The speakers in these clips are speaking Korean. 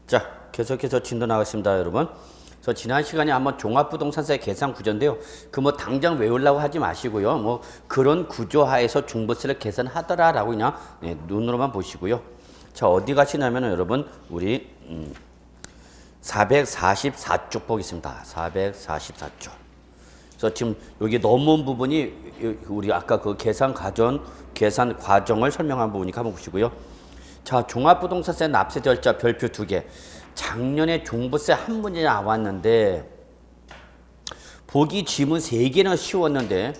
자, 계속해서 진도 나가겠습니다, 여러분. 그래서 지난 시간에 한번 종합부동산세 계산 구조인데요. 그 뭐 당장 외우려고 하지 마시고요. 뭐 그런 구조 하에서 중부세를 계산하더라라고 그냥 눈으로만 보시고요. 자, 어디 가시냐면은 여러분 우리 444쪽 보겠습니다. 444쪽. 그래서 지금 여기 넘어온 부분이 우리 아까 그 계산 과정을 설명한 부분이니까 한번 보시고요. 자, 종합부동산세 납세 절차 별표 2개. 작년에 종부세 한 문제 나왔는데 보기 지문 3개는 쉬웠는데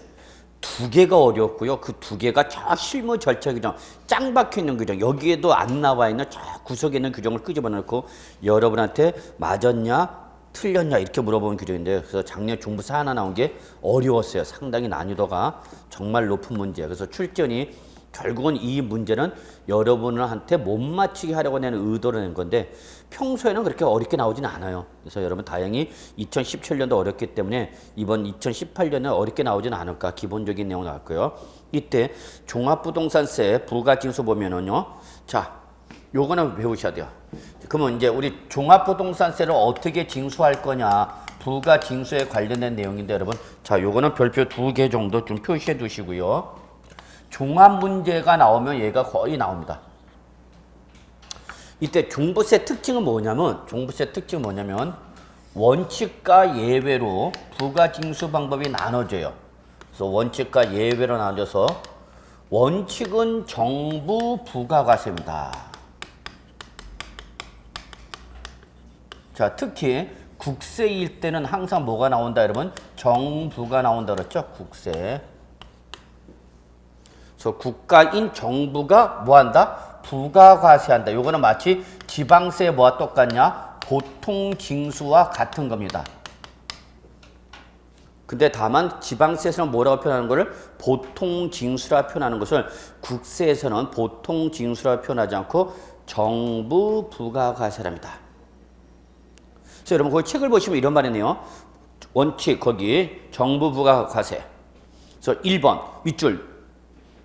2개가 어려웠고요. 그 2개가 저 실무 절차 규정, 짱 박혀 있는 규정, 여기에도 안 나와 있는 저 구석에 있는 규정을 끄집어 놓고 여러분한테 맞았냐 틀렸냐 이렇게 물어보는 규정인데요. 그래서 작년 종부세 하나 나온 게 어려웠어요. 상당히 난이도가 정말 높은 문제예요. 그래서 출전이 결국은 이 문제는 여러분한테 못 맞추게 하려고 내는 의도로 낸 건데 평소에는 그렇게 어렵게 나오지는 않아요. 그래서 여러분 다행히 2017년도 어렵기 때문에 이번 2018년은 어렵게 나오지는 않을까 기본적인 내용 나왔고요. 이때 종합부동산세 부가징수 보면은요. 자, 요거는 배우셔야 돼요. 그러면 이제 우리 종합부동산세를 어떻게 징수할 거냐 부가징수에 관련된 내용인데 여러분 자, 요거는 별표 2개 정도 좀 표시해 두시고요. 종합 문제가 나오면 얘가 거의 나옵니다. 이때 종부세 특징은 뭐냐면 원칙과 예외로 부가징수 방법이 나눠져요. 그래서 원칙과 예외로 나눠져서 원칙은 정부 부가과세입니다. 자, 특히 국세일 때는 항상 뭐가 나온다 여러분? 정부가 나온다 그랬죠? 국세. 그래서 국가인 정부가 뭐한다? 부가과세한다. 요거는 마치 지방세 뭐와 똑같냐? 보통징수와 같은 겁니다. 근데 다만 지방세에서는 뭐라고 표현하는 것을 보통징수라 표현하는 것을 국세에서는 보통징수라 표현하지 않고 정부 부가과세랍니다. 그래서 여러분 거기 책을 보시면 이런 말이네요. 원칙 거기 정부 부가과세. 그래서 1번 밑줄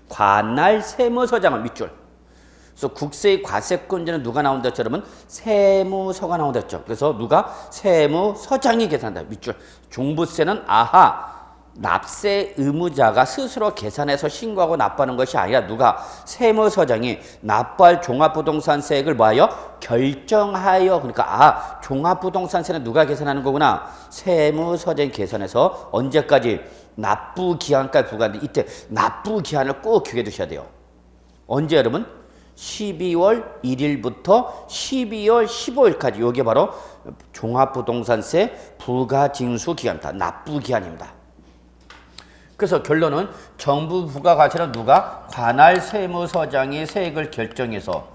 관할 세무서장은 밑줄. 그래서 국세의 과세권자는 누가 나온다 했죠, 여러분? 세무서가 나온다 했죠. 그래서 누가? 세무서장이 계산한다. 밑줄. 종부세는 납세 의무자가 스스로 계산해서 신고하고 납부하는 것이 아니라 누가? 세무서장이 납부할 종합부동산세액을 뭐하여? 결정하여. 그러니까 종합부동산세는 누가 계산하는 거구나? 세무서장이 계산해서 언제까지? 납부 기한까지 부과하는데 이때 납부 기한을 꼭 기억해 두셔야 돼요. 언제 여러분? 12월 1일부터 12월 15일까지 이게 바로 종합부동산세 부가징수 기간입니다. 납부 기한입니다. 그래서 결론은 정부 부가과세는 누가? 관할 세무서장이 세액을 결정해서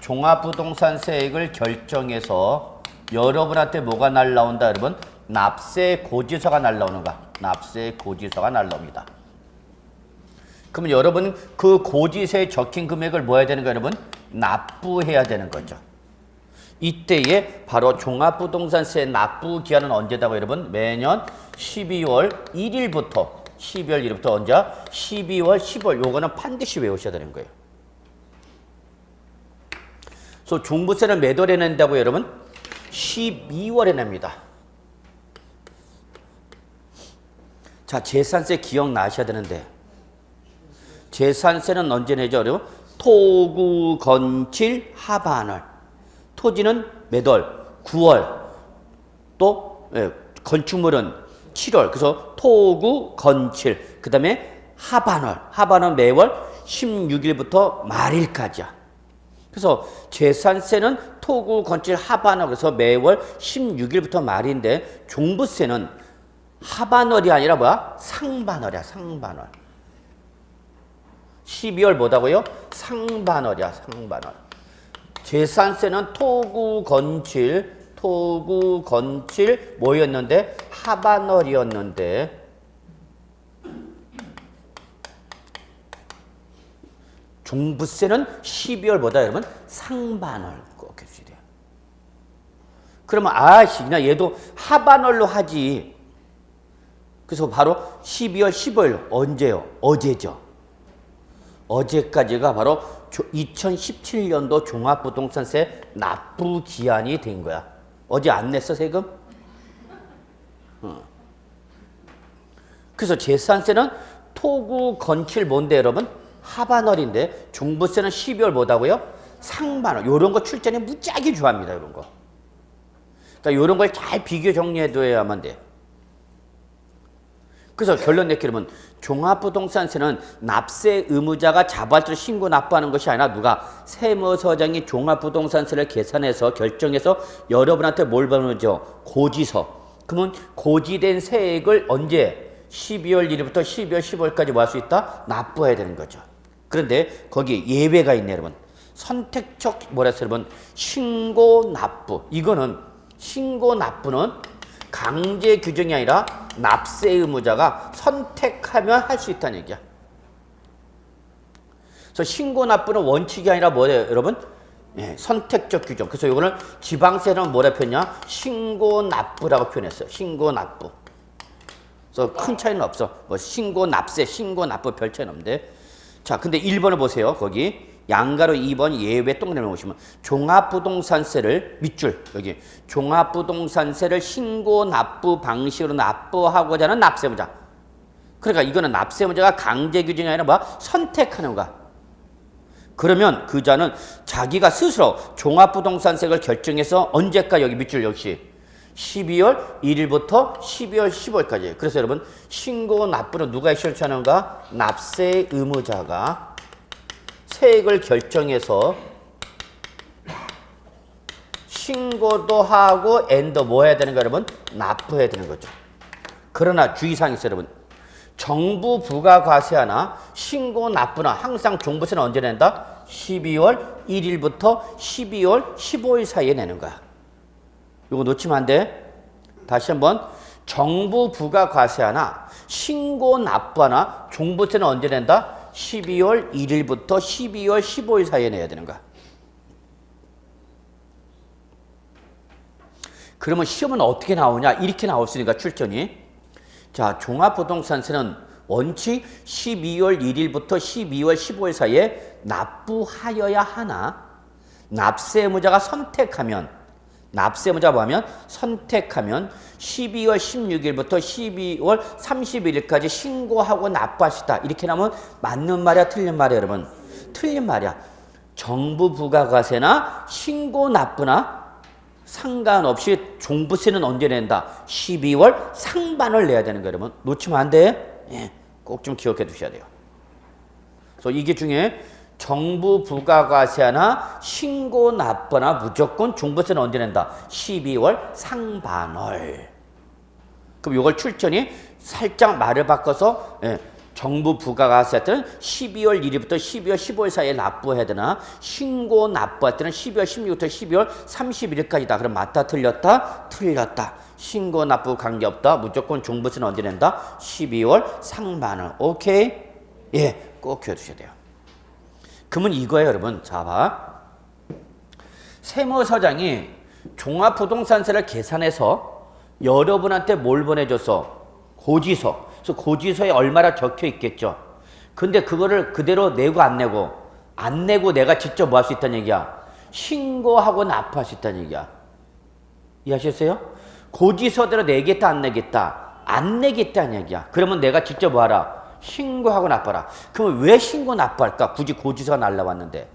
종합부동산세액을 결정해서 여러분한테 뭐가 날라온다 여러분? 납세 고지서가 날라오는가? 납세 고지서가 날라옵니다. 그러면 여러분 그 고지서에 적힌 금액을 뭐 해야 되는 거예요, 여러분? 납부해야 되는 거죠. 이때에 바로 종합부동산세 납부 기한은 언제다고 여러분? 매년 12월 1일부터 언제? 12월 15일. 요거는 반드시 외우셔야 되는 거예요. 그래서 종부세를 몇 월에 낸다고요, 여러분? 12월에 냅니다. 자, 재산세 기억나셔야 되는데 재산세는 언제 내죠? 토구, 건칠, 하반월. 토지는 몇 월? 9월. 또 건축물은 7월. 그래서 토구, 건칠. 그 다음에 하반월. 하반월 매월 16일부터 말일까지야. 그래서 재산세는 토구, 건칠, 하반월. 그래서 매월 16일부터 말인데 종부세는 하반월이 아니라 뭐야? 상반월이야. 상반월. 12월 뭐다고요? 상반월이야. 상반월. 재산세는 토구, 건칠 뭐였는데? 하반월이었는데 종부세는 12월 뭐다 여러분? 상반월. 꼭 해주셔야 돼요. 그러면 그냥 얘도 하반월로 하지. 그래서 바로 12월 15일 언제요? 어제죠. 어제까지가 바로 2017년도 종합부동산세 납부 기한이 된 거야. 어제 안 냈어, 세금? 그래서 재산세는 토구 건칠 뭔데 여러분? 하반월인데 종부세는 12월 뭐다고요? 상반월. 요런 거 출전이 무지하게 중요합니다. 요런 거. 그러니까 요런 걸 잘 비교 정리해둬야만 돼. 그래서 결론 냈기 그러면 종합부동산세는 납세 의무자가 자발적으로 신고 납부하는 것이 아니라 누가? 세무서장이 종합부동산세를 계산해서 결정해서 여러분한테 뭘 보내죠? 고지서. 그러면 고지된 세액을 언제? 12월 1일부터 12월 15일까지 뭐 할 수 있다? 납부해야 되는 거죠. 그런데 거기 예외가 있네 여러분. 선택적 뭐라 했어요 여러분? 신고 납부. 이거는 신고 납부는 강제 규정이 아니라 납세 의무자가 선택하면 할 수 있다는 얘기야. 그래서 신고 납부는 원칙이 아니라 뭐예요, 여러분? 예, 선택적 규정. 그래서 이거는 지방세는 뭐라 표현냐? 신고 납부라고 표현했어요. 신고 납부. 그래서 큰 차이는 없어. 뭐 신고 납세, 신고 납부 별 차이는 없는데. 자, 근데 1번을 보세요. 거기 양가로 2번 예외 동그라미 보시면 종합부동산세를 밑줄 여기 종합부동산세를 신고 납부 방식으로 납부하고자 하는 납세의무자. 그러니까 이거는 납세의무자가 강제 규정이 아니라 뭐야? 선택하는 거야. 그러면 그 자는 자기가 스스로 종합부동산세를 결정해서 언제까지 여기 밑줄 역시 12월 1일부터 12월 15일까지. 그래서 여러분 신고 납부는 누가 실시하는가? 납세 의무자가 세액을 결정해서 신고도 하고 앤더 뭐 해야 되는 거 여러분? 납부해야 되는 거죠. 그러나 주의사항이 있어요 여러분. 정부 부가과세나 신고 납부나 항상 종부세는 언제 낸다? 12월 1일부터 12월 15일 사이에 내는 거야. 이거 놓치면 안 돼. 다시 한번 정부 부가과세나 신고 납부나 종부세는 언제 낸다? 12월 1일부터 12월 15일 사이에 내야 되는 거야. 그러면 시험은 어떻게 나오냐? 이렇게 나올 수 있으니까 출전이. 자, 종합부동산세는 원칙 12월 1일부터 12월 15일 사이에 납부하여야 하나 납세 의무자가 선택하면 납세의무자가 뭐하면 선택하면 12월 16일부터 12월 31일까지 신고하고 납부하시다. 이렇게 나오면 맞는 말이야 틀린 말이야 여러분? 틀린 말이야. 정부 부가과세나 신고 납부나 상관없이 종부세는 언제 낸다? 12월 상반을 내야 되는 거예요 여러분. 놓치면 안 돼. 예, 꼭 좀 기억해 두셔야 돼요. 그래서 이게 중에 정부 부가과세나 신고 납부나 무조건 종부세는 언제 낸다? 12월 상반월. 그럼 이걸 출전이 살짝 말을 바꿔서 정부 부가과세 할 때는 12월 1일부터 12월 15일 사이에 납부해야 되나 신고 납부할 때는 12월 16일부터 12월 31일까지다. 그럼 맞다 틀렸다? 틀렸다. 신고 납부 관계없다. 무조건 종부세는 언제 낸다? 12월 상반월. 오케이? 예, 꼭 기억해두셔야 돼요. 그러면 이거예요 여러분. 자 봐. 세무서장이 종합부동산세를 계산해서 여러분한테 뭘 보내줬어? 고지서. 그래서 고지서에 얼마나 적혀 있겠죠. 근데 그거를 그대로 내고 안 내고 안 내고 내가 직접 뭐 할 수 있다는 얘기야? 신고하고 납부할 수 있다는 얘기야. 이해하셨어요? 고지서대로 내겠다 안 내겠다? 안 내겠다는 얘기야. 그러면 내가 직접 뭐 하라? 신고하고 납부하라. 그러면 왜 신고 납부할까? 굳이 고지서가 날라왔는데.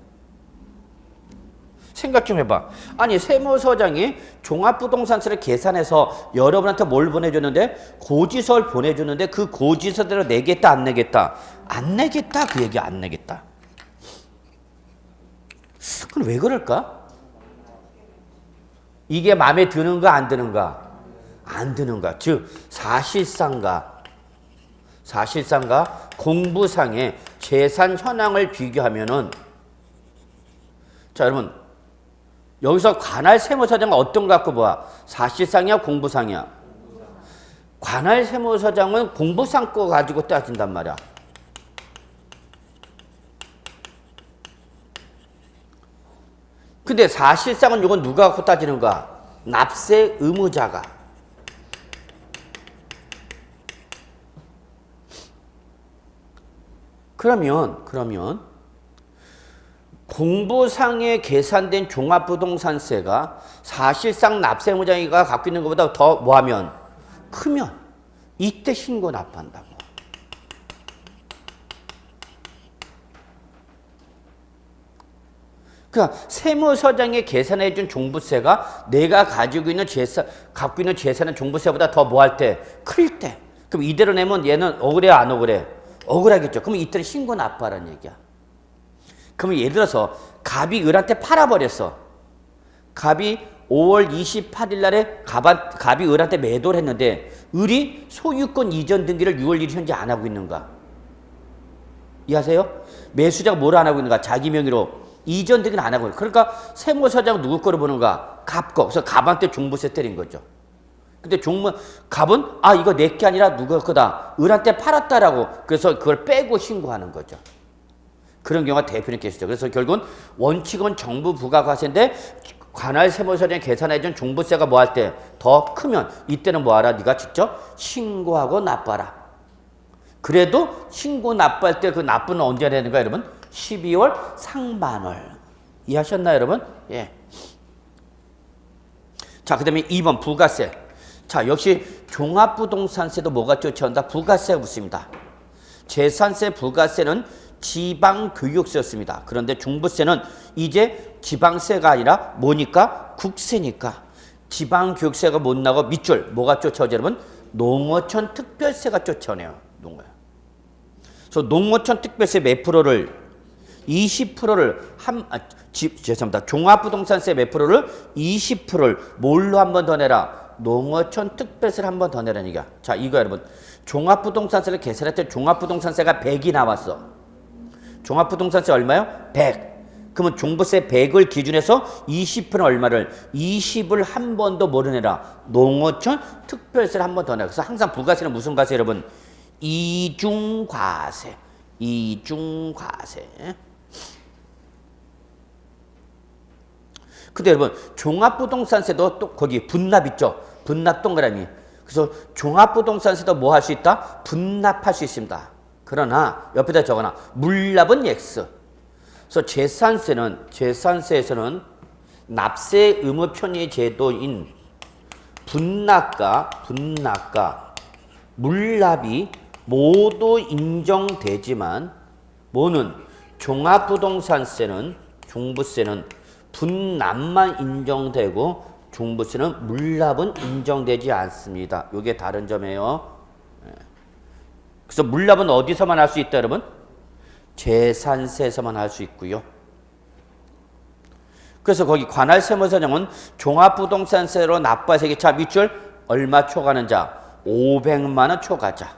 생각 좀 해봐. 아니 세무서장이 종합부동산세를 계산해서 여러분한테 뭘 보내줬는데? 고지서를 보내줬는데 그 고지서대로 내겠다 안 내겠다? 안 내겠다 그 얘기 안 내겠다. 그럼 왜 그럴까? 이게 마음에 드는가 안 드는가? 안 드는가? 즉 사실상과 공부상의 재산 현황을 비교하면은 자 여러분 여기서 관할 세무서장은 어떤 거 갖고 봐? 사실상이야 공부상이야? 관할 세무서장은 공부상 거 가지고 따진단 말이야. 근데 사실상은 이건 누가 갖고 따지는 거야? 납세 의무자가. 그러면 공부상에 계산된 종합부동산세가 사실상 납세무장이가 갖고 있는 것보다 더 뭐하면 크면 이때 신고 납부한다고. 그러니까 세무서장에 계산해 준 종부세가 내가 가지고 있는 갖고 있는 재산은 종부세보다 더 뭐 할 때? 클 때. 그럼 이대로 내면 얘는 억울해 안 억울해? 억울하겠죠. 그럼 이때는 신고 납부하라는 얘기야. 그러면 예를 들어서 갑이 을한테 팔아버렸어. 갑이 5월 28일 날에 갑이 을한테 매도를 했는데 을이 소유권 이전 등기를 6월 1일 현재 안 하고 있는가? 이해하세요? 매수자가 뭘 안 하고 있는가? 자기 명의로 이전 등기는 안 하고 있는. 그러니까 세무서장 누구 거를 보는가? 갑 거. 그래서 갑한테 종부세 때린 거죠. 근데 갑은 이거 내 게 아니라 누구 거다. 을한테 팔았다라고. 그래서 그걸 빼고 신고하는 거죠. 그런 경우가 대표적인 케이스죠. 그래서 결국은 원칙은 정부 부가과세인데 관할 세무서장이 계산해준 종부세가 뭐 할 때 더 크면 이때는 뭐 하라? 네가 직접 신고하고 납부하라. 그래도 신고 납부할 때 그 납부는 언제 해야 되는가 여러분? 12월 상반월. 이해하셨나요 여러분? 예. 자, 그 다음에 2번 부가세. 자, 역시 종합부동산세도 뭐가 쫓아온다? 부가세가 붙습니다. 재산세, 부가세는 지방교육세였습니다. 그런데 종부세는 이제 지방세가 아니라 뭐니까? 국세니까. 지방교육세가 못 나고 밑줄 뭐가 쫓아오죠 여러분? 농어촌 특별세가 쫓아오네요. 그래서 농어촌 특별세 몇 프로를? 20%를 죄송합니다. 종합부동산세 몇 프로를? 20%를 뭘로 한 번 더 내라? 농어촌 특별세를 한 번 더 내라는 얘기야. 자, 이거 여러분. 종합부동산세를 계산할 때 종합부동산세가 100이 나왔어. 종합부동산세 얼마요? 100. 그러면 종부세 100을 기준해서 20%는 얼마를? 20을 한 번 더 뭐를 내라? 농어촌 특별세를 한 번 더 내라. 그래서 항상 부가세는 무슨 과세 여러분? 이중과세. 이중과세. 근데 여러분 종합부동산세도 또 거기 분납 있죠? 분납 동그라미. 그래서 종합부동산세도 뭐 할 수 있다? 분납할 수 있습니다. 그러나 옆에다 적어놔. 물납은 X. 그래서 재산세에서는 납세 의무 편의 제도인 분납과 물납이 모두 인정되지만 뭐는 종합부동산세는 종부세는 분납만 인정되고 종부세는 물납은 인정되지 않습니다. 이게 다른 점이에요. 그래서 물납은 어디서만 할 수 있다 여러분? 재산세에서만 할 수 있고요. 그래서 거기 관할 세무서장은 종합부동산세로 납부할 세계차 밑줄 얼마 초과하는 자? 500만 원 초과자.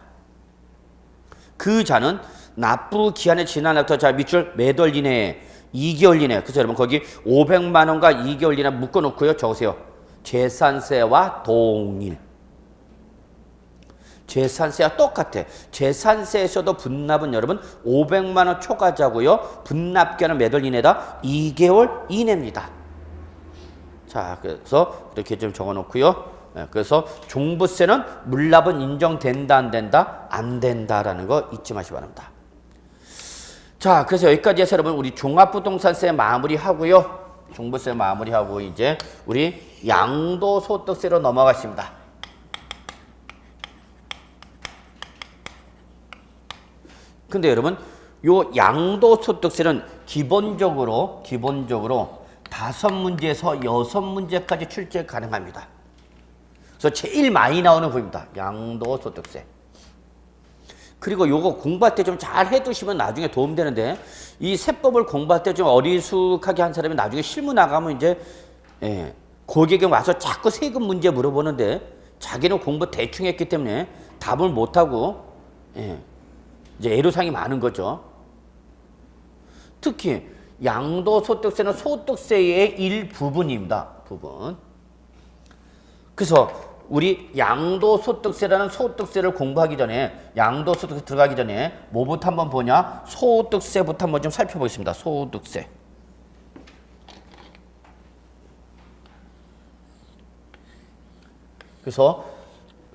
그 자는 납부 기한에 지난 날부터 자 밑줄 몇 월 이내에 2개월 이내. 그래서 여러분 거기 500만 원과 2개월 이내 묶어 놓고요. 적으세요. 재산세와 동일. 재산세와 똑같아. 재산세에서도 분납은 여러분 500만 원 초과자고요. 분납 기한은 몇 월 이내다? 2개월 이내입니다. 자, 그래서 이렇게 좀 적어 놓고요. 그래서 종부세는 물납은 인정된다 안 된다? 안 된다라는 거 잊지 마시기 바랍니다. 자, 그래서 여기까지 해서 여러분 우리 종합부동산세 마무리하고요. 종부세 마무리하고 이제 우리 양도소득세로 넘어가겠습니다. 근데 여러분 요 양도소득세는 기본적으로 5문제에서 6문제까지 출제 가능합니다. 그래서 제일 많이 나오는 부분입니다. 양도소득세. 그리고 요거 공부할 때 좀 잘 해두시면 나중에 도움되는데 이 세법을 공부할 때 좀 어리숙하게 한 사람이 나중에 실무 나가면 이제 고객이 와서 자꾸 세금 문제 물어보는데 자기는 공부 대충 했기 때문에 답을 못하고 이제 애로사항이 많은 거죠. 특히 양도소득세는 소득세의 일부분입니다. 부분. 그래서 우리 양도소득세라는 소득세를 공부하기 전에 양도소득세 들어가기 전에 뭐부터 한번 보냐? 소득세부터 한번 좀 살펴보겠습니다. 소득세. 그래서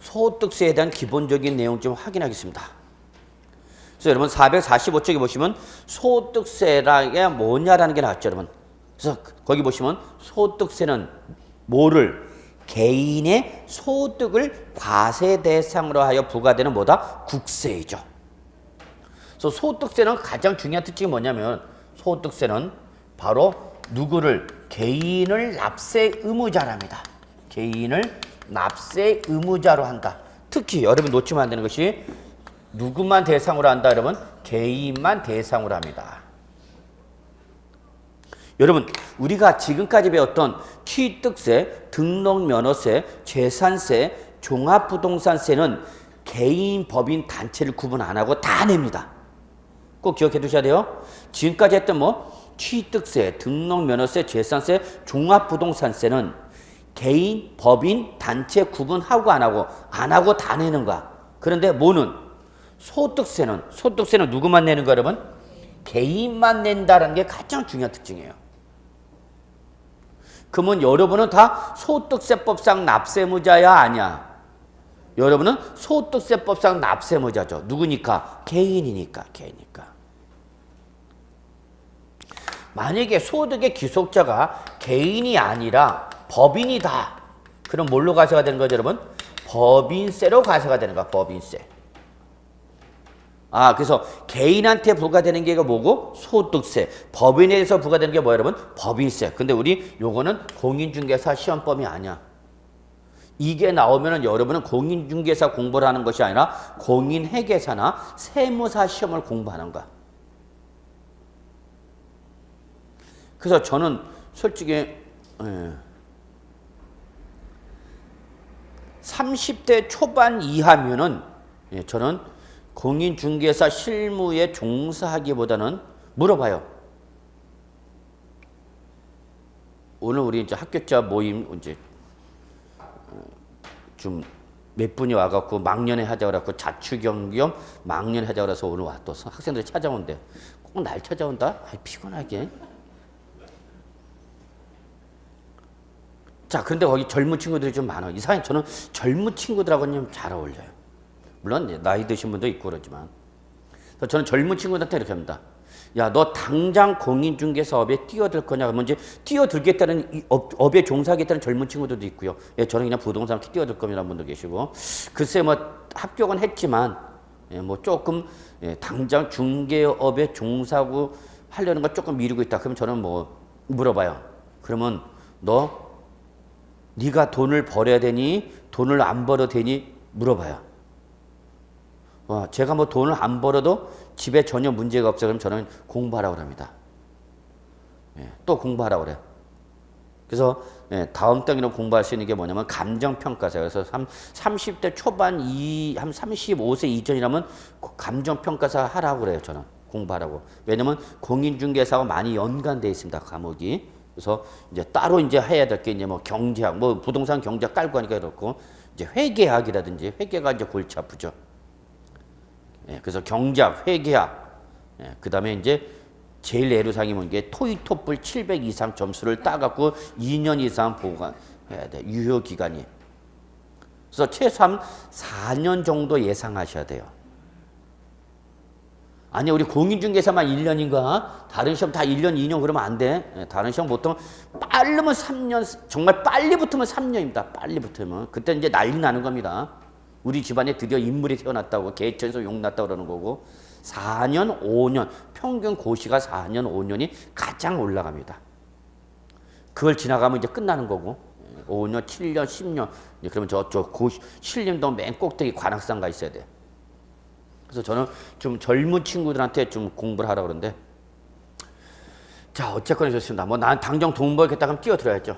소득세에 대한 기본적인 내용 좀 확인하겠습니다. 그래서 여러분 445쪽에 보시면 소득세라는 게 뭐냐라는 게 나왔죠, 여러분. 그래서 거기 보시면 소득세는 뭐를 개인의 소득을 과세 대상으로 하여 부과되는 뭐다? 국세이죠. 그래서 소득세는 가장 중요한 특징이 뭐냐면 소득세는 바로 누구를 개인을 납세 의무자랍니다. 개인을 납세 의무자로 한다. 특히 여러분 놓치면 안 되는 것이 누구만 대상으로 한다, 여러분? 개인만 대상으로 합니다. 여러분, 우리가 지금까지 배웠던 취득세, 등록면허세, 재산세, 종합부동산세는 개인, 법인, 단체를 구분 안 하고 다 냅니다. 꼭 기억해 두셔야 돼요. 지금까지 했던 취득세, 등록면허세, 재산세, 종합부동산세는 개인, 법인, 단체 구분하고 안 하고 다 내는 거야. 그런데 뭐는? 소득세는 누구만 내는 거야, 여러분? 개인만 낸다는 게 가장 중요한 특징이에요. 그러면 여러분은 다 소득세법상 납세무자야, 아니야? 여러분은 소득세법상 납세무자죠. 누구니까? 개인이니까. 만약에 소득의 귀속자가 개인이 아니라 법인이다. 그럼 뭘로 과세가 되는 거죠, 여러분? 법인세로 과세가 되는 거야, 법인세. 그래서 개인한테 부과되는 게 뭐고? 소득세. 법인에 대해서 부과되는 게 뭐야, 여러분? 법인세. 근데 우리 요거는 공인중개사 시험범위 아니야. 이게 나오면은 여러분은 공인중개사 공부를 하는 것이 아니라 공인회계사나 세무사 시험을 공부하는 거야. 그래서 저는 솔직히 30대 초반 이하면은 저는 공인중개사 실무에 종사하기보다는 물어봐요. 오늘 우리 이제 합격자 모임 이제 좀 몇 분이 와갖고 막년에 하자고 그래갖고 자추경 겸 막년에 하자고 그래서 오늘 또 학생들이 찾아온대. 꼭 날 찾아온다? 피곤하게. 자, 근데 거기 젊은 친구들이 좀 많아. 이상하게 저는 젊은 친구들하고는 좀 잘 어울려요. 물론 나이 드신 분도 있고 그러지만. 그래서 저는 젊은 친구들한테 이렇게 합니다. 야, 너 당장 공인중개사업에 뛰어들 거냐? 그러면 이제 뛰어들겠다는 이 업에 종사하겠다는 젊은 친구들도 있고요. 저는 그냥 부동산 뛰어들 겁니다. 분도 계시고. 글쎄 합격은 했지만 조금 당장 중개업에 종사하고 하려는 걸 조금 미루고 있다. 그럼 저는 물어봐요. 그러면 네가 돈을 벌어야 되니? 돈을 안 벌어도 되니? 물어봐요. 제가 돈을 안 벌어도 집에 전혀 문제가 없어요. 그럼 저는 공부하라고 합니다. 또 공부하라고 그래요. 그래서 다음 단계로 공부할 수 있는 게 뭐냐면 감정평가세요. 그래서 30대 초반 한 35세 이전이라면 감정평가사 하라고 그래요. 저는 공부하라고. 왜냐면 공인중개사하고 많이 연관되어 있습니다. 과목이. 그래서 이제 따로 이제 해야 될 게 이제 경제학, 부동산 경제학 깔고 하니까 그렇고 이제 회계학이라든지 회계가 이제 골치 아프죠. 그래서 경제학, 회계학, 그 다음에 이제 제일 애로사항이 뭔 게 토익 토플 700 이상 점수를 따갖고 2년 이상 보관해야 돼. 유효 기간이. 그래서 최소한 4년 정도 예상하셔야 돼요. 아니, 우리 공인중개사만 1년인가? 다른 시험 다 1년, 2년 그러면 안 돼. 다른 시험 보통 빠르면 3년, 정말 빨리 붙으면 3년입니다. 빨리 붙으면. 그때 이제 난리 나는 겁니다. 우리 집안에 드디어 인물이 태어났다고, 개천에서 용 났다고 그러는 거고, 4년, 5년, 평균 고시가 4년, 5년이 가장 올라갑니다. 그걸 지나가면 이제 끝나는 거고, 5년, 7년, 10년, 그러면 고시, 신림동 맨 꼭대기 관악산 가 있어야 돼. 그래서 저는 좀 젊은 친구들한테 좀 공부를 하라고 그러는데, 자, 어쨌거나 좋습니다. 난 당장 돈 벌겠다 하면 뛰어들어야죠.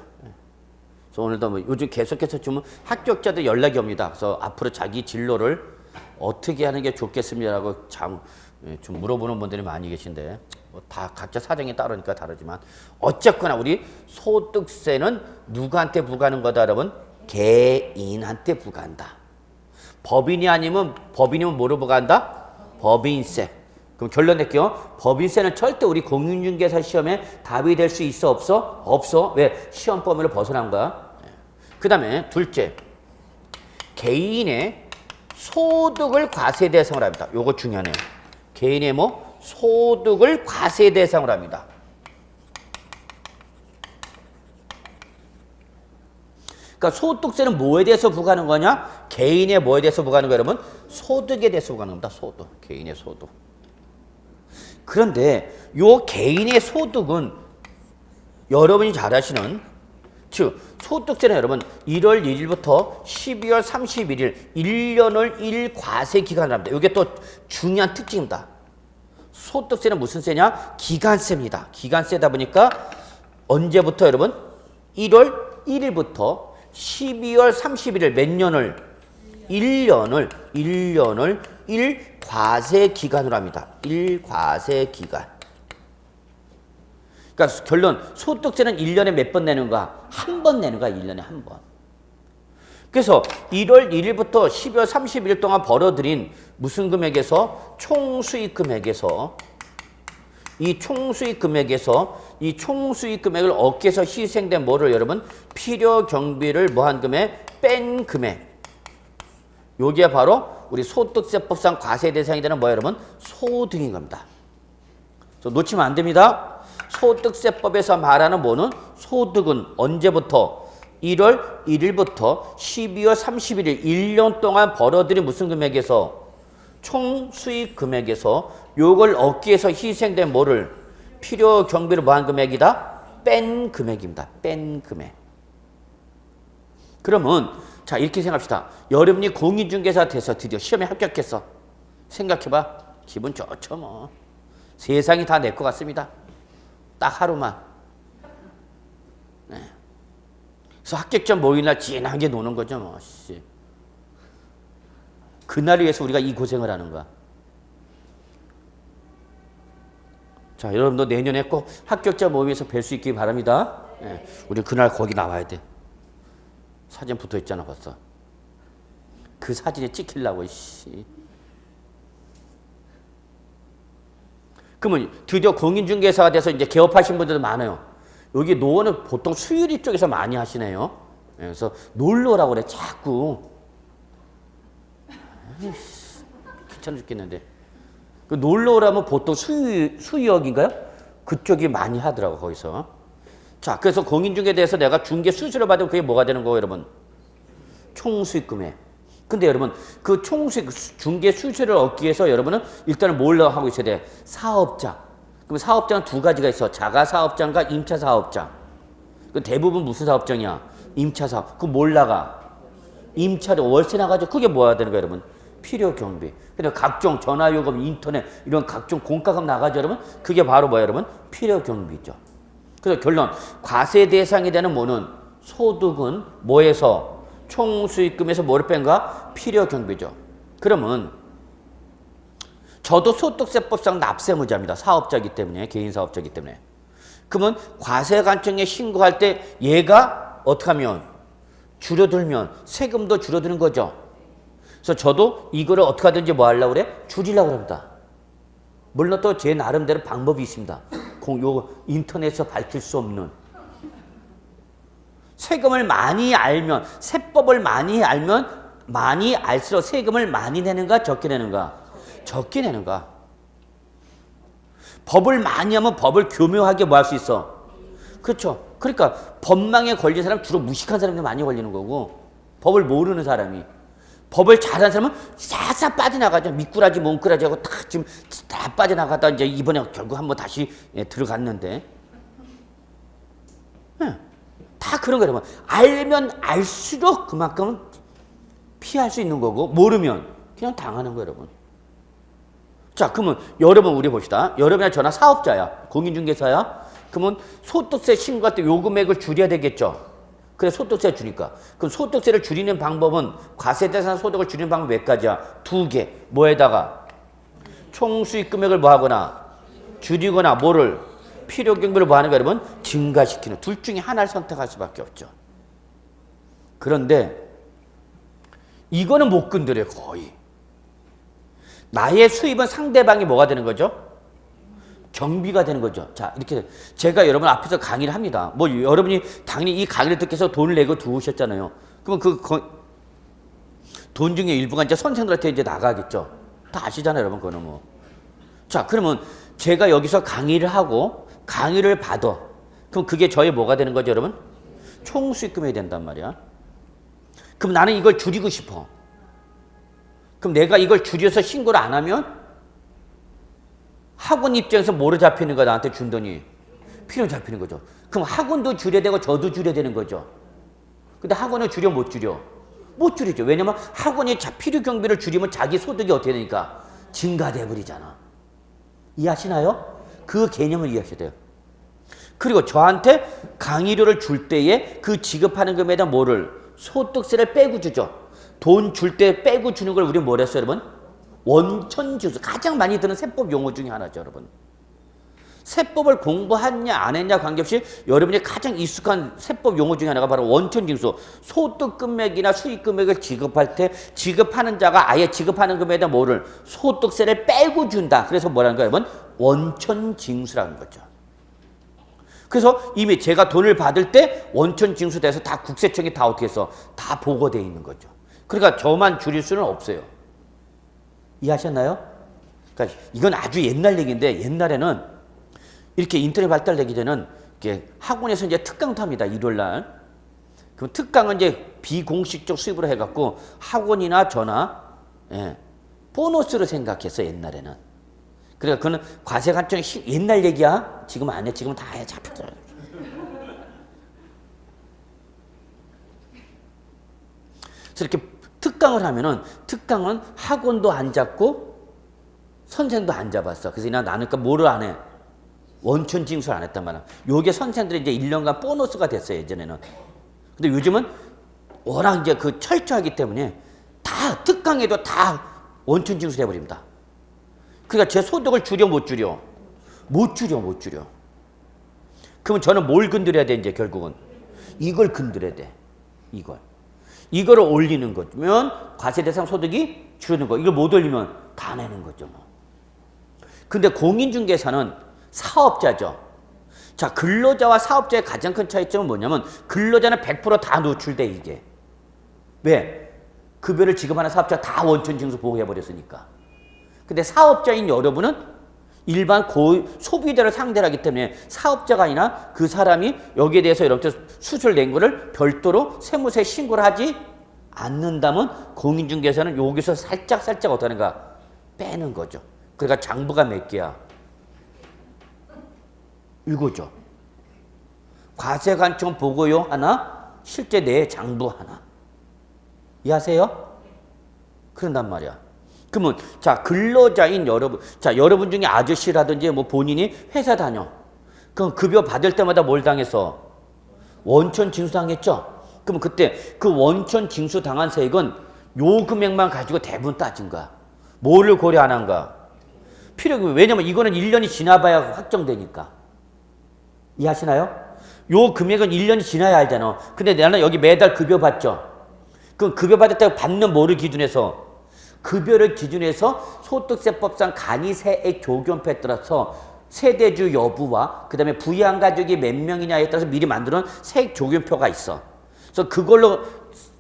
그래서 오늘도 요즘 계속해서 좀 합격자들 연락이 옵니다. 그래서 앞으로 자기 진로를 어떻게 하는 게 좋겠습니다라고 좀 물어보는 분들이 많이 계신데, 다 각자 사정이 따르니까 다르지만, 어쨌거나 우리 소득세는 누구한테 부과하는 거다, 여러분? 개인한테 부과한다. 법인이면 뭐로 부과한다? 법인세. 그럼 결론 낼게요. 법인세는 절대 우리 공인중개사 시험에 답이 될 수 있어, 없어? 없어. 왜? 시험 범위를 벗어난 거야. 그 다음에 둘째, 개인의 소득을 과세 대상으로 합니다. 요거 중요하네요. 개인의 뭐 소득을 과세 대상으로 합니다. 그러니까 소득세는 뭐에 대해서 부과하는 거냐? 개인의 뭐에 대해서 부과하는 거예요, 여러분? 소득에 대해서 부과하는 겁니다. 소득. 개인의 소득. 그런데 요 개인의 소득은 여러분이 잘 아시는, 즉 소득세는 여러분 1월 1일부터 12월 31일 1년을 1과세 기간을 합니다. 이게 또 중요한 특징입니다. 소득세는 무슨 세냐? 기간세입니다. 기간세다 보니까 언제부터 여러분? 1월 1일부터 12월 31일 몇 년을? 1년을 1과세 기간으로 합니다. 1과세 기간. 그러니까 결론, 소득세는 1년에 몇 번 내는가? 한 번 내는 거야, 1년에 한 번. 그래서 1월 1일부터 12월 31일 동안 벌어들인 무슨 금액에서? 총수익 금액에서, 이 총수익 금액을 얻기 위해서 희생된 뭐를 여러분? 필요 경비를 뭐한 금액? 뺀 금액. 요게 바로 우리 소득세법상 과세 대상이 되는 뭐 여러분? 소득인 겁니다. 놓치면 안 됩니다. 소득세법에서 말하는 뭐는? 소득은 언제부터? 1월 1일부터 12월 31일 1년 동안 벌어들인 무슨 금액에서? 총수익 금액에서 요걸 얻기 위해서 희생된 뭐를? 필요 경비를 뭐한 금액이다? 뺀 금액입니다. 뺀 금액. 그러면 자, 이렇게 생각합시다. 여러분이 공인중개사 돼서 드디어 시험에 합격했어. 생각해봐. 기분 좋죠 뭐. 세상이 다 내 것 같습니다. 딱 하루만. 네. 그래서 합격점 모임날 진하게 노는 거죠 뭐. 씨. 그날을 위해서 우리가 이 고생을 하는 거야. 자, 여러분도 내년에 꼭 합격자 모임에서 뵐 수 있기 바랍니다. 네. 우리 그날 거기 나와야 돼. 사진 붙어 있잖아 벌써. 그 사진에 찍히려고 씨. 그러면 드디어 공인중개사가 돼서 이제 개업하신 분들도 많아요. 여기 노원은 보통 수유리 쪽에서 많이 하시네요. 그래서 놀러 오라고 그래 자꾸. 귀찮아 죽겠는데. 그 놀러 오라면 보통 수유역인가요? 그쪽이 많이 하더라고 거기서. 자, 그래서 공인중개에 대해서 내가 중개 수수료 받으면 그게 뭐가 되는 거예요, 여러분? 총수익 금액. 근데 여러분, 그 총수익 중개 수수료를 얻기 위해서 여러분은 일단은 뭘 하고 있어야 돼? 사업장. 그럼 사업장은 두 가지가 있어. 자가 사업장과 임차 사업장. 그 대부분 무슨 사업장이야? 임차 사업. 그거 뭘 나가? 임차료 월세 나가죠. 그게 뭐야 되는 거예요, 여러분? 필요 경비. 그러니까 각종 전화요금, 인터넷 이런 각종 공과금 나가죠, 여러분? 그게 바로 뭐야, 여러분? 필요 경비죠. 그래서 결론, 과세 대상이 되는 뭐는? 소득은 뭐에서? 총수익금에서 뭐를 뺀가? 필요 경비죠. 그러면 저도 소득세법상 납세무자입니다. 사업자이기 때문에, 개인 사업자이기 때문에. 그러면 과세관청에 신고할 때 얘가 어떻게 하면? 줄어들면 세금도 줄어드는 거죠. 그래서 저도 이거를 어떻게 하든지 뭐 하려고 그래? 줄이려고 합니다. 물론 또 제 나름대로 방법이 있습니다. 요 인터넷에서 밝힐 수 없는. 세금을 많이 알면, 세법을 많이 알면 많이 알수록 세금을 많이 내는가 적게 내는가? 적게 내는가? 법을 많이 하면 법을 교묘하게 뭐 할 수 있어? 그렇죠. 그러니까 법망에 걸린 사람 주로 무식한 사람이 많이 걸리는 거고, 법을 모르는 사람이. 법을 잘하는 사람은 싹싹 빠져나가죠. 미꾸라지, 몽꾸라지 하고 다 지금 다 빠져나가다 이제 이번에 결국 한번 다시 들어갔는데. 다 그런 거예요, 여러분. 알면 알수록 그만큼 피할 수 있는 거고, 모르면 그냥 당하는 거예요, 여러분. 자, 그러면 여러분 우리 봅시다. 여러분이나 저나 사업자야. 공인중개사야. 그러면 소득세 신고할 때 요 금액을 줄여야 되겠죠. 그래서 소득세 줄이니까. 그럼 소득세를 줄이는 방법은 과세 대상 소득을 줄이는 방법 몇 가지야? 두 개. 뭐에다가? 총수익 금액을 뭐 하거나 줄이거나 뭐를 필요 경비를 뭐 하는 거야, 여러분? 증가시키는. 둘 중에 하나를 선택할 수밖에 없죠. 그런데 이거는 못 건드려요, 거의. 나의 수입은 상대방이 뭐가 되는 거죠? 경비가 되는 거죠. 자, 이렇게 제가 여러분 앞에서 강의를 합니다. 뭐 여러분이 당연히 이 강의를 듣기 위해서 돈을 내고 들어오셨잖아요. 그러면 돈 중에 일부가 이제 선생들한테 이제 나가겠죠. 다 아시잖아요, 여러분. 그거는 뭐. 자, 그러면 제가 여기서 강의를 하고 강의를 받아. 그럼 그게 저의 뭐가 되는 거죠, 여러분? 총수익금이 된단 말이야. 그럼 나는 이걸 줄이고 싶어. 그럼 내가 이걸 줄여서 신고를 안 하면 학원 입장에서 뭐로 잡히는 거야? 나한테 준 돈이 필요 잡히는 거죠. 그럼 학원도 줄여야 되고 저도 줄여야 되는 거죠. 근데 학원을 줄여 못 줄여? 못 줄이죠. 왜냐면 학원이 필요 경비를 줄이면 자기 소득이 어떻게 되니까 증가돼 버리잖아. 이해하시나요? 그 개념을 이해하셔야 돼요. 그리고 저한테 강의료를 줄 때에 그 지급하는 금액에다 뭐를 소득세를 빼고 주죠. 돈 줄 때 빼고 주는 걸 우리 뭐라 했어요, 여러분? 원천징수. 가장 많이 드는 세법 용어 중에 하나죠, 여러분. 세법을 공부했냐 안 했냐 관계없이 여러분이 가장 익숙한 세법 용어 중에 하나가 바로 원천징수. 소득 금액이나 수익 금액을 지급할 때 지급하는 자가 아예 지급하는 금액에다 뭐를 소득세를 빼고 준다. 그래서 뭐라는 거예요, 여러분? 원천징수라는 거죠. 그래서 이미 제가 돈을 받을 때 원천징수 돼서 다 국세청이 다 어떻게 해서 다 보고돼 있는 거죠. 그러니까 저만 줄일 수는 없어요. 이해하셨나요? 그러니까 이건 아주 옛날 얘기인데 옛날에는 이렇게 인터넷 발달되기 전에는 이렇게 학원에서 이제 특강도 합니다. 일요일날. 그럼 특강은 이제 비공식적 수입으로 해갖고 학원이나 저나 보너스로 생각해서 옛날에는. 그러니까 그거는 과세관청의 옛날 얘기야. 지금 안 해. 지금 다 해. 잡혀서. 그래서 이렇게 특강을 하면은 특강은 학원도 안 잡고 선생도 안 잡았어. 그래서 나는 그러니까 뭐를 안 해? 원천 징수를 안 했단 말이야. 요게 선생들이 이제 1년간 보너스가 됐어요, 예전에는. 근데 요즘은 워낙 이제 그 철저하기 때문에 다 특강에도 다 원천 징수를 해버립니다. 그러니까 제 소득을 줄여 못 줄여? 못 줄여. 그러면 저는 뭘 건드려야 돼, 이제 결국은? 이걸 건드려야 돼. 이거를 올리는 거면 과세 대상 소득이 줄는 거. 이걸 못 올리면 다 내는 거죠, 뭐. 근데 공인중개사는 사업자죠. 자, 근로자와 사업자의 가장 큰 차이점은 뭐냐면 근로자는 100% 다 노출돼, 이게. 왜? 급여를 지급하는 사업자가 다 원천징수 보호해버렸으니까. 근데 사업자인 여러분은 일반 소비자를 상대로 하기 때문에 사업자가 아니라 그 사람이 여기에 대해서 이렇게 수수료 낸 거를 별도로 세무서에 신고를 하지 않는다면 공인중개사는 여기서 살짝 어떻게 하는가? 빼는 거죠. 그러니까 장부가 몇 개야? 이거죠. 과세관청 보고요 하나, 실제 내 장부 하나. 이해하세요? 그런단 말이야. 그러면 자, 근로자인 여러분, 자, 여러분 중에 아저씨라든지 뭐 본인이 회사 다녀. 그럼 급여 받을 때마다 뭘 당했어? 원천 징수 당했죠? 그럼 그때 그 원천 징수 당한 세액은 요 금액만 가지고 대부분 따진 거야. 뭐를 고려 안 한가? 왜냐면 이거는 1년이 지나봐야 확정되니까. 이해하시나요? 요 금액은 1년이 지나야 알잖아. 근데 나는 여기 매달 급여 받죠? 그럼 급여 받을 때 받는 뭐를 기준해서? 급여를 기준해서 소득세법상 간이세액 적용표에 따라서 세대주 여부와 그 다음에 부양 가족이 몇 명이냐에 따라서 미리 만들어놓은 세액 적용표가 있어. 그래서 그걸로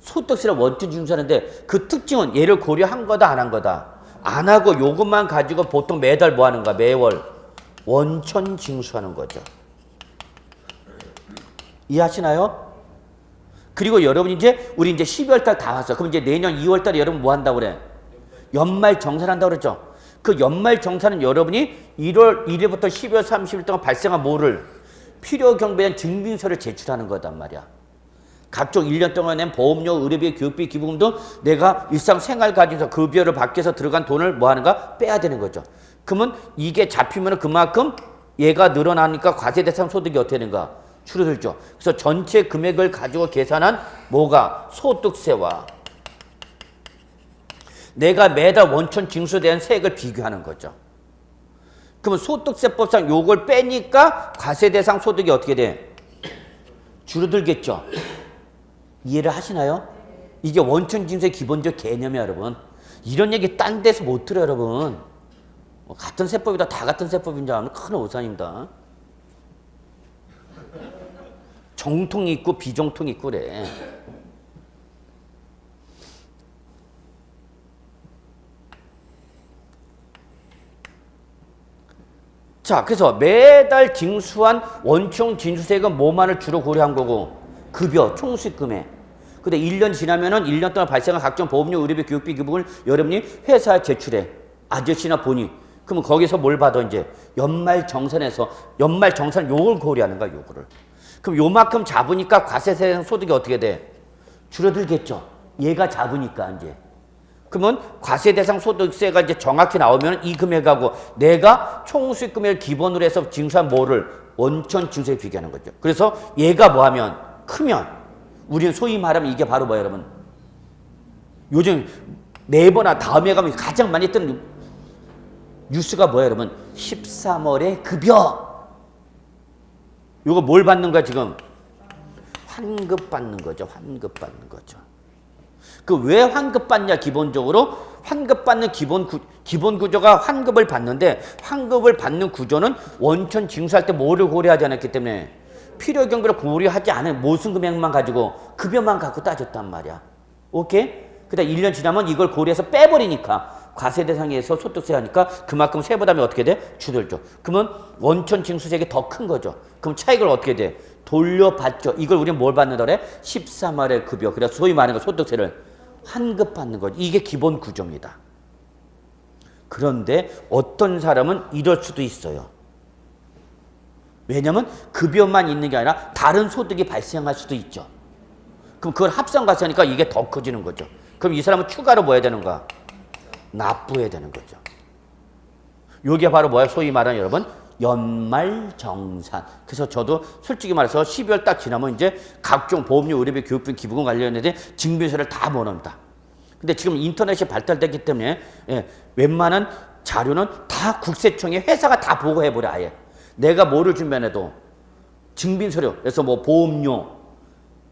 소득세를 원천 징수하는데 그 특징은 얘를 고려한 거다 안 한 거다? 안 하고 요것만 가지고 보통 매달 뭐 하는 거야? 매월 원천 징수하는 거죠. 이해하시나요? 그리고 여러분 우리 이제 12월 달 다 왔어. 그럼 이제 내년 2월 달에 여러분 뭐 한다고 그래? 연말 정산한다고 그랬죠. 그 연말 정산은 여러분이 1월 1일부터 12월 30일 동안 발생한 뭐를? 필요 경비에 대한 증빙서를 제출하는 거단 말이야. 각종 1년 동안 낸 보험료, 의료비, 교육비, 기부금도 내가 일상생활 가지면서 급여를 받기 위해서 들어간 돈을 뭐 하는가? 빼야 되는 거죠. 그러면 이게 잡히면 그만큼 얘가 늘어나니까 과세 대상 소득이 어떻게 되는가? 줄어들죠. 그래서 전체 금액을 가지고 계산한 뭐가? 소득세와 내가 매달 원천 징수된 세액을 비교하는 거죠. 그러면 소득세법상 요걸 빼니까 과세 대상 소득이 어떻게 돼? 줄어들겠죠. 이해를 하시나요? 이게 원천 징수의 기본적 개념이야, 여러분. 이런 얘기 딴 데서 못 들어요, 여러분. 같은 세법이다, 다 같은 세법인 줄 아는 큰 오산입니다. 정통이 있고 비정통이 있고 그래. 자, 그래서 매달 징수한 원총 징수세액은 뭐만을 주로 고려한 거고? 급여, 총수익금액. 근데 1년 지나면은 1년 동안 발생한 각종 보험료, 의료비, 교육비, 기부금을 여러분이 회사에 제출해. 아저씨나 본인. 그러면 거기서 뭘 받아 이제? 연말정산에서 연말정산 요걸 고려하는 거야, 요거를. 그럼 요만큼 잡으니까 과세세상 소득이 어떻게 돼? 줄어들겠죠. 얘가 잡으니까 이제. 그러면 과세대상 소득세가 이제 정확히 나오면 이 금액하고 내가 총수익 금액을 기본으로 해서 징수한 뭐를 원천 징수에 비교하는 거죠. 그래서 얘가 뭐하면 크면 우리는 소위 말하면 이게 바로 뭐예요, 여러분? 요즘 네이버나 다음에 가면 가장 많이 뜨는 뉴스가 뭐예요, 여러분? 13월에 급여. 요거 뭘 받는 거야, 지금? 환급 받는 거죠. 환급 받는 거죠. 그 왜 환급 받냐? 기본적으로 환급 받는 기본 구조가 환급을 받는데 환급을 받는 구조는 원천 징수할 때 뭐를 고려하지 않았기 때문에 필요 경비를 고려하지 않은 모순 금액만 가지고 급여만 갖고 따졌단 말이야. 오케이? 그다음 1년 지나면 이걸 고려해서 빼버리니까 과세 대상에서 소득세 하니까 그만큼 세부담이 어떻게 돼? 줄어들죠. 그러면 원천 징수세액이 더 큰 거죠. 그럼 차익을 어떻게 돼? 돌려받죠. 이걸 우리는 뭘 받는다 그래? 13월의 급여. 그래서 소위 말하는 거 소득세를 환급 받는 거죠. 이게 기본 구조입니다. 그런데 어떤 사람은 이럴 수도 있어요. 왜냐하면 급여만 있는 게 아니라 다른 소득이 발생할 수도 있죠. 그럼 그걸 합산과세하니까 이게 더 커지는 거죠. 그럼 이 사람은 추가로 뭐 해야 되는가? 납부해야 되는 거죠. 이게 바로 뭐야? 소위 말하는 여러분 연말정산. 그래서 저도 솔직히 말해서 12월 딱 지나면 이제 각종 보험료, 의료비, 교육비, 기부금 관련된 증빙서를 다 모읍니다. 근데 지금 인터넷이 발달됐기 때문에 웬만한 자료는 다 국세청에 회사가 다 보고해버려. 아예 내가 뭐를 준비해도 증빙서류, 그래서 뭐 보험료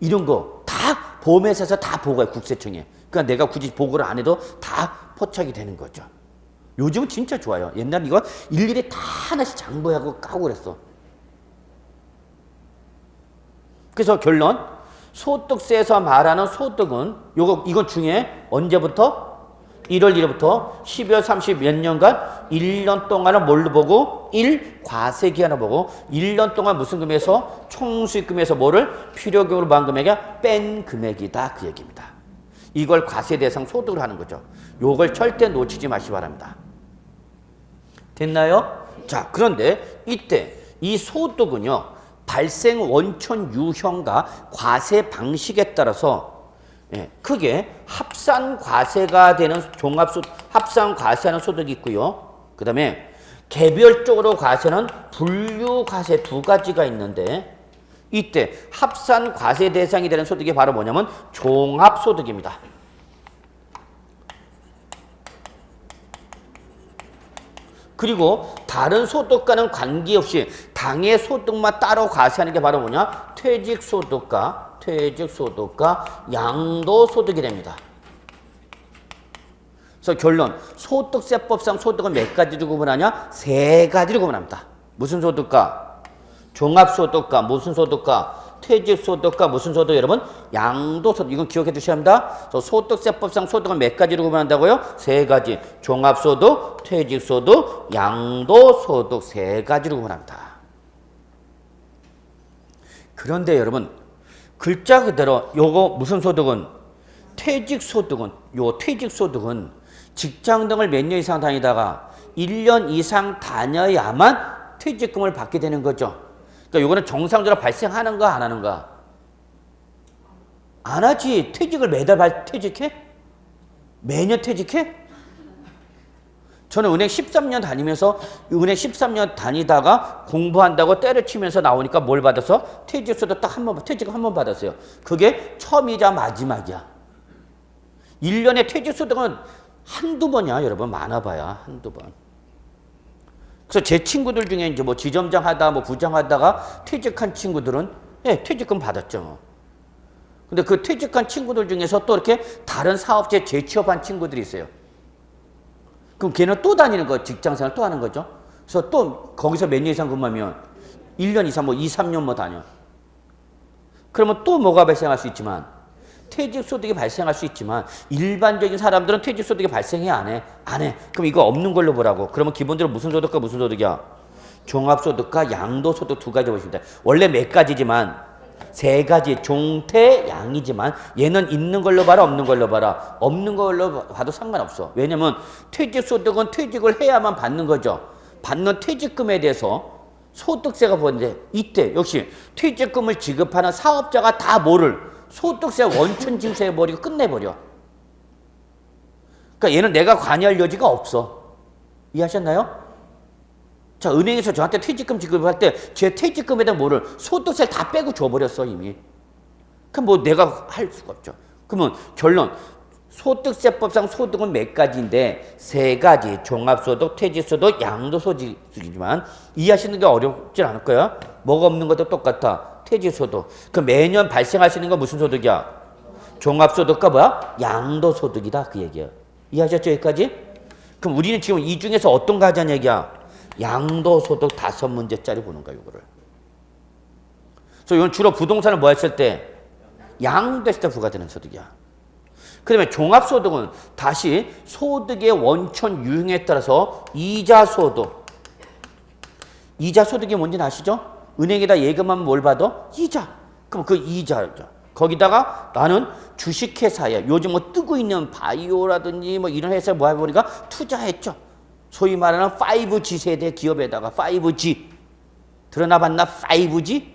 이런 거 다 보험회사에서 다 보고해, 국세청에. 그러니까 내가 굳이 보고를 안 해도 다 포착이 되는 거죠. 요즘은 진짜 좋아요. 옛날에 이거 일일이 다 하나씩 장부하고 까고 그랬어. 그래서 결론, 소득세에서 말하는 소득은 이건 중에 언제부터? 1월 1일부터 12월 30 몇 년간 1년 동안은 뭘로 보고? 1. 과세기한을 보고 1년 동안 무슨 금액에서? 총수익금에서 뭐를? 필요금으로 받은 금액이 뺀 금액이다. 그 얘기입니다. 이걸 과세대상 소득을 하는 거죠. 요걸 절대 놓치지 마시기 바랍니다. 됐나요? 자, 그런데 이때 이 소득은요, 발생 원천 유형과 과세 방식에 따라서 크게 합산과세가 되는 합산과세하는 소득이 있고요. 그 다음에 개별적으로 과세는 분류과세 두 가지가 있는데 이때 합산과세 대상이 되는 소득이 바로 뭐냐면 종합소득입니다. 그리고 다른 소득과는 관계없이 당의 소득만 따로 과세하는 게 바로 뭐냐? 퇴직소득과 양도소득이 됩니다. 그래서 결론, 소득세법상 소득은 몇 가지로 구분하냐? 세 가지로 구분합니다. 무슨 소득과? 종합소득과 무슨 소득과? 퇴직소득과 무슨 소득? 여러분, 양도소득. 이건 기억해 두셔야 합니다. 소득세법상 소득은 몇 가지로 구분한다고요? 세 가지. 종합소득, 퇴직소득, 양도소득 세 가지로 구분합니다. 그런데 여러분, 글자 그대로 요거 무슨 소득은? 퇴직소득은, 퇴직소득은 직장 등을 몇 년 이상 다니다가 1년 이상 다녀야만 퇴직금을 받게 되는 거죠. 그러니까 요거는 정상적으로 발생하는 거 안 하는가? 안 하지. 퇴직을 매달 퇴직해? 매년 퇴직해? 저는 은행 13년 다니면서 은행 13년 다니다가 공부한다고 때려치면서 나오니까 뭘 받아서? 퇴직소득 딱 한 번, 퇴직금 한 번 받았어요. 그게 처음이자 마지막이야. 1년에 퇴직소득은 한두 번이야, 여러분. 많아봐야 한두 번. 그래서 제 친구들 중에 이제 뭐 지점장 하다, 뭐 부장 하다가 퇴직한 친구들은 퇴직금 받았죠. 근데 그 퇴직한 친구들 중에서 또 이렇게 다른 사업체에 재취업한 친구들이 있어요. 그럼 걔는 또 다니는 거, 직장생활 또 하는 거죠. 그래서 또 거기서 몇 년 이상 근무하면 1년 이상 뭐 2, 3년 뭐 다녀. 그러면 또 뭐가 발생할 수 있지만 퇴직소득이 발생할 수 있지만 일반적인 사람들은 퇴직소득이 발생해 안 해? 안 해. 그럼 이거 없는 걸로 보라고. 그러면 기본적으로 무슨 소득과 무슨 소득이야? 종합소득과 양도소득 두 가지 보시면 돼요. 원래 몇 가지지만 세 가지 종태 양이지만 얘는 있는 걸로 봐라 없는 걸로 봐라. 없는 걸로 봐도 상관없어. 왜냐면 퇴직소득은 퇴직을 해야만 받는 거죠. 받는 퇴직금에 대해서 소득세가 보는데 이때 역시 퇴직금을 지급하는 사업자가 다 뭐를 소득세 원천 징수해버리고 끝내버려. 그러니까 얘는 내가 관여할 여지가 없어. 이해하셨나요? 자, 은행에서 저한테 퇴직금 지급할 때 제 퇴직금에다 뭐를 소득세를 다 빼고 줘버렸어 이미. 그럼 뭐 내가 할 수가 없죠. 그러면 결론 소득세법상 소득은 몇 가지인데 세 가지 종합소득, 퇴직소득, 양도소득이지만 이해하시는 게 어렵진 않을 거야. 뭐가 없는 것도 똑같아. 퇴직소득. 그 매년 발생하시는 건 무슨 소득이야? 종합소득과 뭐야? 양도소득이다 그 얘기야. 이해하셨죠 여기까지? 그럼 우리는 지금 이 중에서 어떤 거 하자는 얘기야? 양도소득 5문제짜리 보는 거야, 이거를. 그래서 이건 주로 부동산을 뭐 했을 때? 양도했을 때 부과되는 소득이야. 그 다음에 종합소득은 다시 소득의 원천 유형에 따라서 이자소득. 이자소득이 뭔지 아시죠? 은행에다 예금하면 뭘 받아? 이자. 그럼 그 이자죠. 거기다가 나는 주식회사에 요즘 뭐 뜨고 있는 바이오라든지 뭐 이런 회사에 뭐 해보니까 투자했죠. 소위 말하는 5G 세대 기업에다가 5G 들어나 봤나? 5G?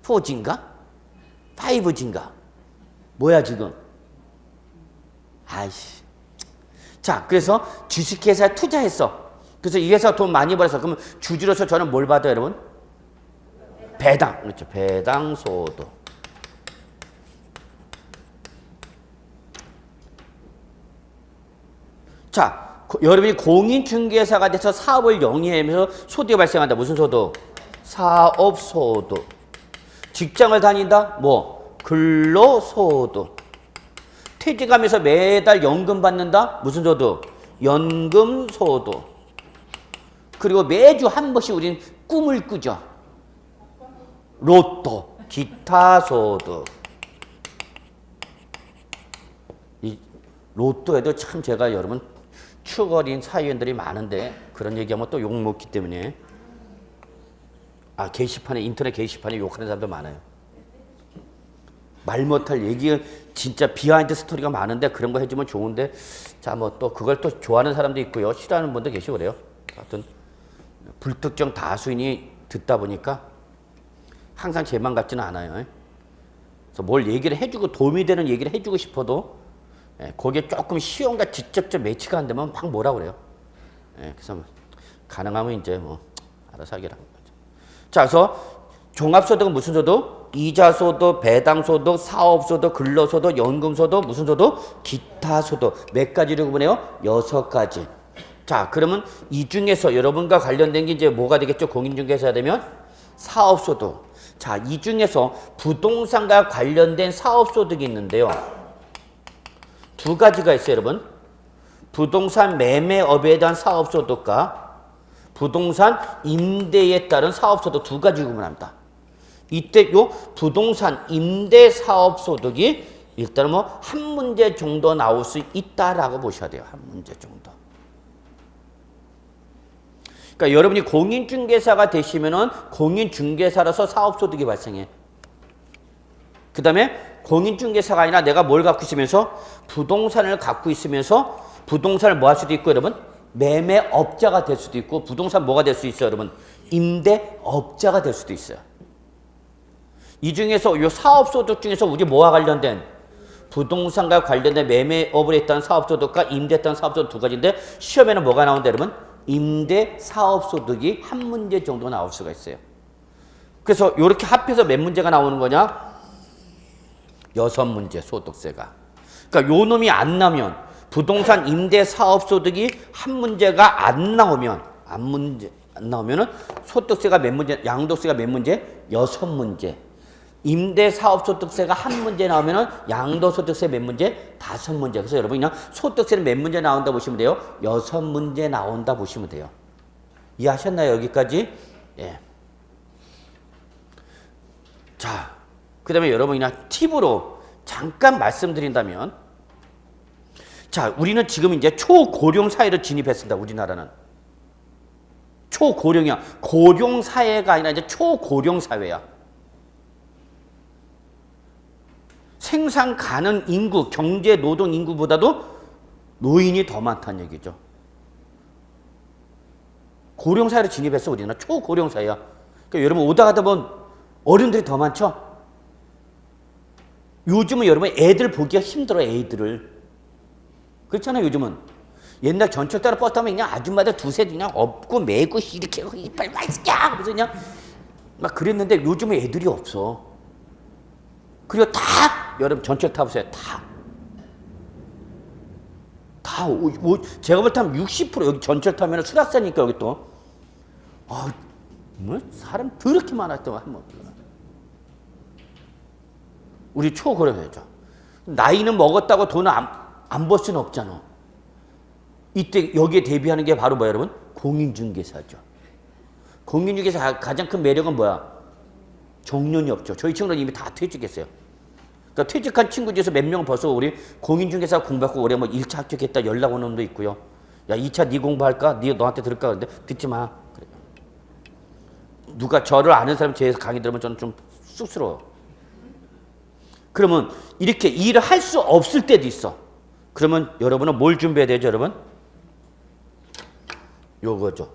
4G인가? 5G인가? 뭐야 지금? 아이씨. 자, 그래서 주식회사에 투자했어. 그래서 이 회사가 돈 많이 벌어서 그러면 주주로서 저는 뭘 받아요, 여러분? 배당. 그렇죠. 배당소득. 자, 여러분이 공인중개사가 돼서 사업을 영위하면서 소득이 발생한다. 무슨 소득? 사업소득. 직장을 다닌다? 뭐? 근로소득. 퇴직하면서 매달 연금 받는다? 무슨 소득? 연금소득. 그리고 매주 한 번씩 우리는 꿈을 꾸죠. 로또, 기타소득. 이 로또에도 참 제가 여러분 추억 어린 사회원들이 많은데 그런 얘기하면 또 욕 먹기 때문에 게시판에 인터넷 게시판에 욕하는 사람도 많아요. 말 못할 얘기 진짜 비하인드 스토리가 많은데 그런 거 해주면 좋은데 자 뭐 또 그걸 또 좋아하는 사람도 있고요. 싫어하는 분도 계시고 그래요. 하여튼 불특정 다수인이 듣다 보니까 항상 제 맘 같지는 않아요. 그래서 뭘 얘기를 해주고 도움이 되는 얘기를 해주고 싶어도 거기에 조금 시험과 직접적 매치가 안 되면 막 뭐라 그래요. 그래서 가능하면 이제 뭐 알아서 하기로 하는 거죠. 자, 그래서 종합소득은 무슨 소득? 이자소득, 배당소득, 사업소득, 근로소득, 연금소득, 무슨 소득? 기타소득. 몇 가지로 구분해요? 6가지. 자, 그러면 이 중에서 여러분과 관련된 게 이제 뭐가 되겠죠? 공인중개사가 되면 사업소득. 자, 이 중에서 부동산과 관련된 사업소득이 있는데요. 두 가지가 있어요, 여러분. 부동산 매매업에 대한 사업소득과 부동산 임대에 따른 사업소득 두 가지 구분합니다. 이때 요 부동산 임대 사업소득이 일단은 뭐 한 문제 정도 나올 수 있다라고 보셔야 돼요. 한 문제 정도. 그러니까 여러분이 공인중개사가 되시면은 공인중개사로서 사업소득이 발생해. 그 다음에 공인중개사가 아니라 내가 뭘 갖고 있으면서 부동산을 갖고 있으면서 부동산을 뭐 할 수도 있고 여러분 매매업자가 될 수도 있고 부동산 뭐가 될 수 있어요 여러분 임대업자가 될 수도 있어요. 이 중에서 이 사업소득 중에서 우리 뭐와 관련된 부동산과 관련된 매매업을 했다는 사업소득과 임대했다는 사업소득 두 가지인데 시험에는 뭐가 나온다 여러분 임대사업소득이 한 문제 정도 나올 수가 있어요. 그래서 이렇게 합해서 몇 문제가 나오는 거냐 6문제 소득세가. 그러니까 요 놈이 안 나면 부동산 임대 사업 소득이 한 문제가 안 나오면은 소득세가 몇 문제, 양도세가 몇 문제? 6문제. 임대 사업 소득세가 한 문제 나오면은 양도소득세 몇 문제? 5문제. 그래서 여러분 그냥 소득세는 몇 문제 나온다 보시면 돼요? 6문제 나온다 보시면 돼요. 이해하셨나요? 여기까지? 예. 자, 그 다음에 여러분 그냥 팁으로 잠깐 말씀드린다면 자, 우리는 지금 이제 초고령 사회로 진입했습니다. 우리나라는. 초고령이야. 고령 사회가 아니라 이제 초고령 사회야. 생산 가능 인구, 경제 노동 인구보다도 노인이 더 많다는 얘기죠. 고령 사회로 진입했어 우리는. 초고령 사회야. 그러니까 여러분 오다 가다 보면 어른들이 더 많죠. 요즘은 여러분 애들 보기가 힘들어. 애들을. 그렇잖아요. 요즘은. 옛날 전철 따라 버스 타면 그냥 아줌마들 두세 그냥 업고 매고 이렇게 이빨 맛있냐 그래서 그냥 막 그랬는데 요즘은 애들이 없어. 그리고 다 여러분 전철 타보세요. 다 제가 볼 때 한 60% 여기 전철 타면 수락사니까 여기 또 뭐 사람 더럽게 많았던 한번 우리 초고령이죠. 나이는 먹었다고 돈을 안 벌 수는 없잖아. 이때 여기에 대비하는 게 바로 뭐야 여러분? 공인중개사죠. 공인중개사 가장 큰 매력은 뭐야? 정년이 없죠. 저희 친구는 이미 다 퇴직했어요. 그러니까 퇴직한 친구 중에서 몇 명은 벌써 우리 공인중개사 공부하고 올해 뭐 1차 합격했다 연락 오는 놈도 있고요. 야 2차 네 공부할까? 네 너한테 들을까? 그런데 듣지 마. 그래. 누가 저를 아는 사람 제 강의 들으면 저는 좀 쑥스러워. 그러면 이렇게 일을 할 수 없을 때도 있어. 그러면 여러분은 뭘 준비해야 되죠 여러분? 요거죠.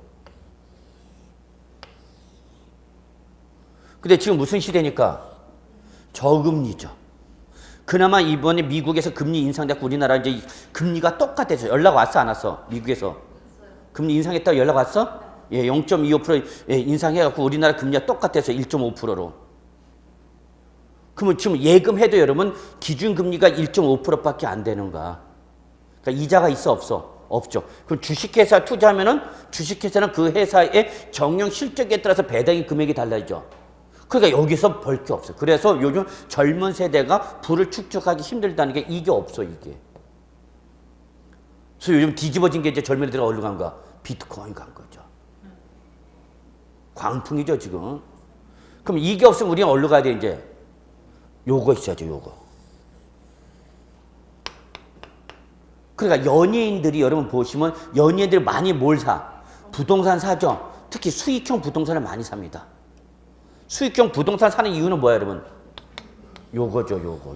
근데 지금 무슨 시대니까? 저금리죠. 그나마 이번에 미국에서 금리 인상됐고 우리나라 이제 금리가 똑같아서 연락 왔어 안 왔어? 미국에서 금리 인상했다고 연락 왔어? 예, 0.25% 예, 인상해갖고 우리나라 금리가 똑같아서 1.5%로. 그러면 지금 예금해도 여러분 기준금리가 1.5%밖에 안 되는 거야. 그러니까 이자가 있어 없어? 없죠. 그럼 주식회사 투자하면은 주식회사는 그 회사의 정령 실적에 따라서 배당의 금액이 달라지죠. 그러니까 여기서 벌 게 없어. 그래서 요즘 젊은 세대가 부를 축적하기 힘들다는 게 이게 없어 이게. 그래서 요즘 뒤집어진 게 이제 젊은 애들이 어디로 간 거야? 비트코인 간 거죠. 광풍이죠 지금. 그럼 이게 없으면 우리는 어디로 가야 돼 이제? 요거 있어야죠 요거. 그러니까 연예인들이 여러분 보시면 연예인들이 많이 뭘 사? 부동산 사죠. 특히 수익형 부동산을 많이 삽니다. 수익형 부동산 사는 이유는 뭐야 여러분? 요거죠 요거.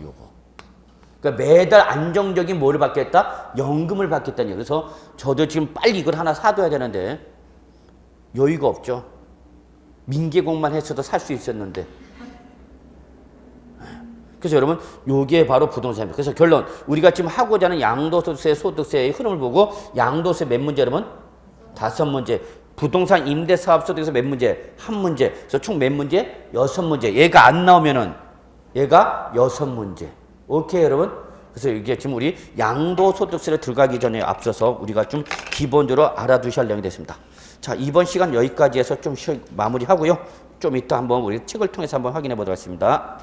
그러니까 매달 안정적인 뭐를 받겠다? 연금을 받겠다는 얘기예요. 그래서 저도 지금 빨리 이걸 하나 사둬야 되는데 여유가 없죠. 민계공만 했어도 살 수 있었는데. 그래서 여러분 요게 바로 부동산입니다. 그래서 결론 우리가 지금 하고자 하는 양도소득세 소득세의 흐름을 보고 양도세 몇 문제 여러분? 5문제. 부동산 임대사업소득에서 몇 문제? 1문제. 그래서 총 몇 문제? 6문제. 얘가 안 나오면은 얘가 6문제. 오케이 여러분? 그래서 이게 지금 우리 양도소득세를 들어가기 전에 앞서서 우리가 좀 기본적으로 알아두셔야 할 내용이 됐습니다. 자 이번 시간 여기까지 해서 좀 마무리하고요. 좀 이따 한번 우리 책을 통해서 한번 확인해 보도록 하겠습니다.